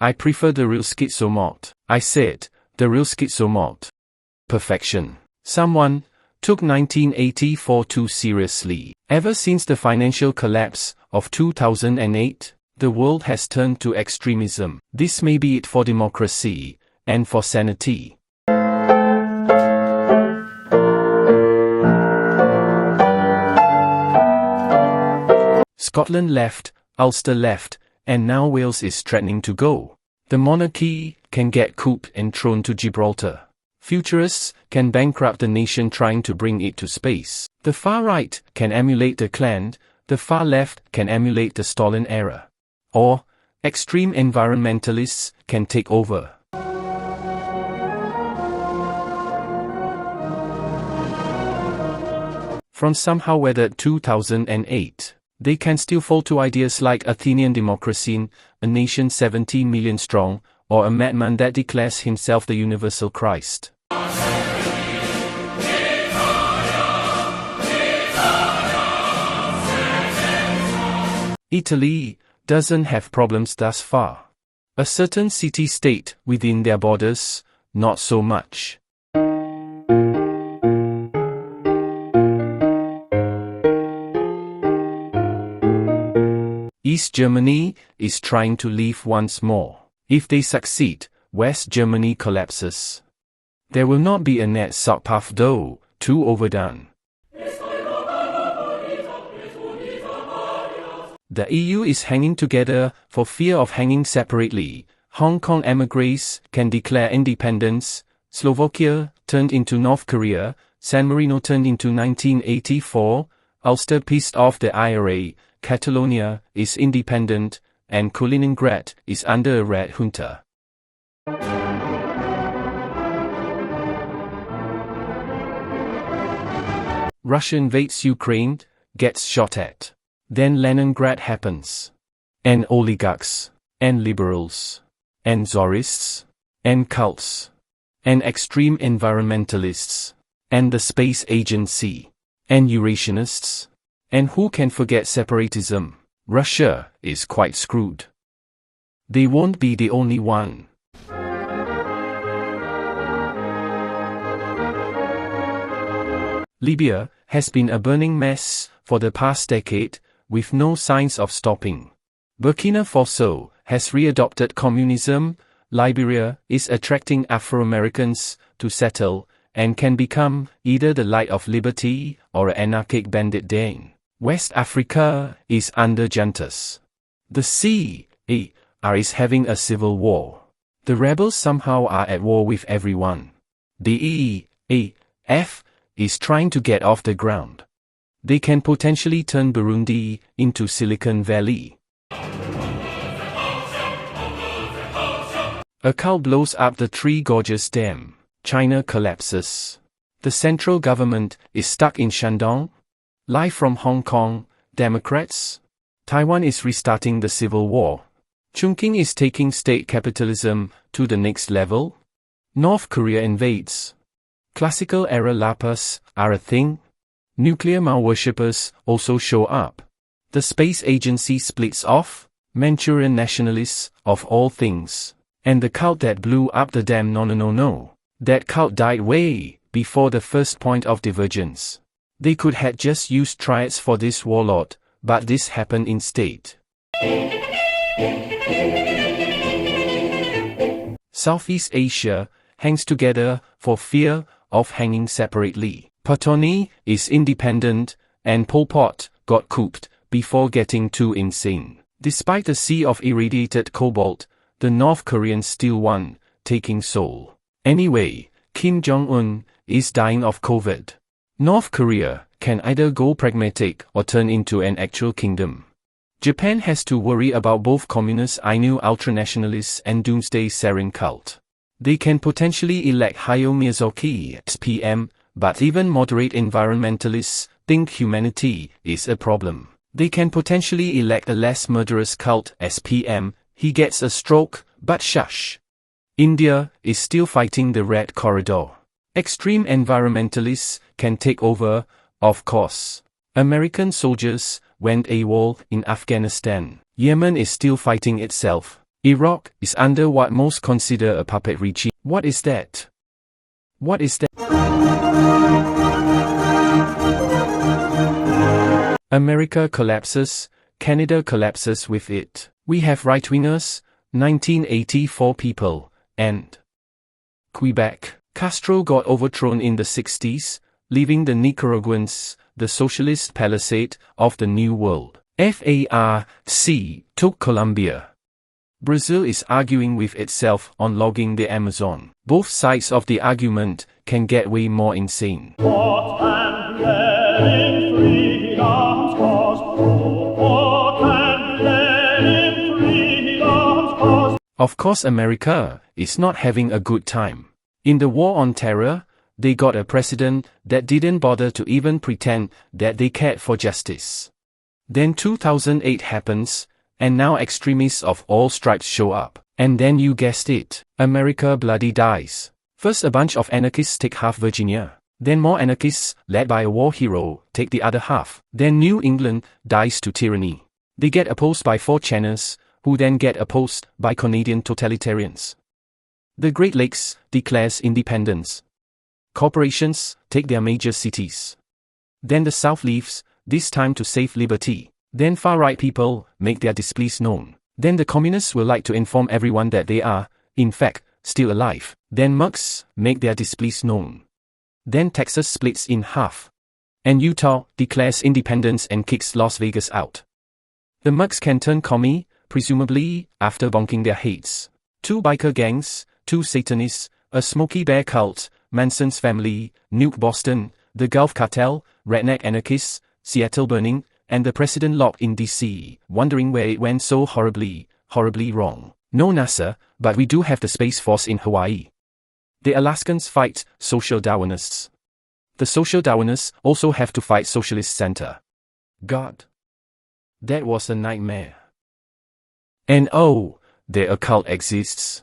I prefer the real schizomod. I said, the real schizomod. Perfection. Someone took 1984 too seriously. Ever since the financial collapse of 2008, the world has turned to extremism. This may be it for democracy and for sanity. Scotland left, Ulster left, and now Wales is threatening to go. The monarchy can get couped and thrown to Gibraltar. Futurists can bankrupt the nation trying to bring it to space. The far right can emulate the Klan, the far left can emulate the Stalin era. Or, extreme environmentalists can take over. From somehow weathered 2008, they can still fall to ideas like Athenian democracy, a nation 17 million strong, or a madman that declares himself the universal Christ. Italy doesn't have problems thus far. A certain city-state within their borders, not so much. East Germany is trying to leave once more. If they succeed, West Germany collapses. There will not be a net suck puff though, too overdone. The EU is hanging together for fear of hanging separately. Hong Kong emigres can declare independence. Slovakia turned into North Korea. San Marino turned into 1984. Ulster pissed off the IRA. Catalonia is independent, and Kaliningrad is under a red junta. Russia invades Ukraine, gets shot at. Then Leningrad happens. And oligarchs, and liberals, and Tsarists, and cults, and extreme environmentalists, and the space agency, and Eurasianists. And who can forget separatism? Russia is quite screwed. They won't be the only one. Libya has been a burning mess for the past decade, with no signs of stopping. Burkina Faso has readopted communism. Liberia is attracting Afro-Americans to settle, and can become either the light of liberty or an anarchic bandit den. West Africa is under juntas. The CAR is having a civil war. The rebels somehow are at war with everyone. The EAF is trying to get off the ground. They can potentially turn Burundi into Silicon Valley. A cult blows up the Three Gorges Dam. China collapses. The central government is stuck in Shandong. Live from Hong Kong, Democrats. Taiwan is restarting the civil war. Chongqing is taking state capitalism to the next level. North Korea invades. Classical era lapas are a thing. Nuclear Mao worshippers also show up. The space agency splits off. Manchurian nationalists, of all things. And the cult that blew up the dam. No. That cult died way before the first point of divergence. They could have just used triads for this warlord, but this happened instead. Southeast Asia hangs together for fear of hanging separately. Patani is independent, and Pol Pot got couped before getting too insane. Despite the sea of irradiated cobalt, the North Koreans still won, taking Seoul. Anyway, Kim Jong-un is dying of COVID. North Korea can either go pragmatic or turn into an actual kingdom. Japan has to worry about both communist Ainu ultranationalists and doomsday sarin cult. They can potentially elect Hayao Miyazaki as PM, but even moderate environmentalists think humanity is a problem. They can potentially elect a less murderous cult as PM. He gets a stroke, but shush. India is still fighting the Red Corridor. Extreme environmentalists can take over, of course. American soldiers went AWOL in Afghanistan. Yemen is still fighting itself. Iraq is under what most consider a puppet regime. What is that? What is that? America collapses, Canada collapses with it. We have right-wingers, 1984 people, and Quebec. Castro got overthrown in the 60s, leaving the Nicaraguans, the socialist palisade of the New World. FARC took Colombia. Brazil is arguing with itself on logging the Amazon. Both sides of the argument can get way more insane. Of course, America is not having a good time. In the war on terror, they got a president that didn't bother to even pretend that they cared for justice. Then 2008 happens, and now extremists of all stripes show up. And then you guessed it, America bloody dies. First a bunch of anarchists take half Virginia. Then more anarchists, led by a war hero, take the other half. Then New England dies to tyranny. They get opposed by 4chaners, who then get opposed by Canadian totalitarians. The Great Lakes declares independence. Corporations take their major cities. Then the South leaves, this time to save liberty. Then far-right people make their displeasure known. Then the communists will like to inform everyone that they are, in fact, still alive. Then mugs make their displeasure known. Then Texas splits in half. And Utah declares independence and kicks Las Vegas out. The mugs can turn commie, presumably, after bonking their heads. 2 biker gangs, 2 Satanists, a Smokey Bear cult, Manson's family, Nuke Boston, the Gulf Cartel, redneck anarchists, Seattle burning, and the president locked in DC, wondering where it went so horribly wrong. No NASA, but we do have the Space Force in Hawaii. The Alaskans fight social Darwinists. The social Darwinists also have to fight Socialist Center. God. That was a nightmare. And oh, their occult exists.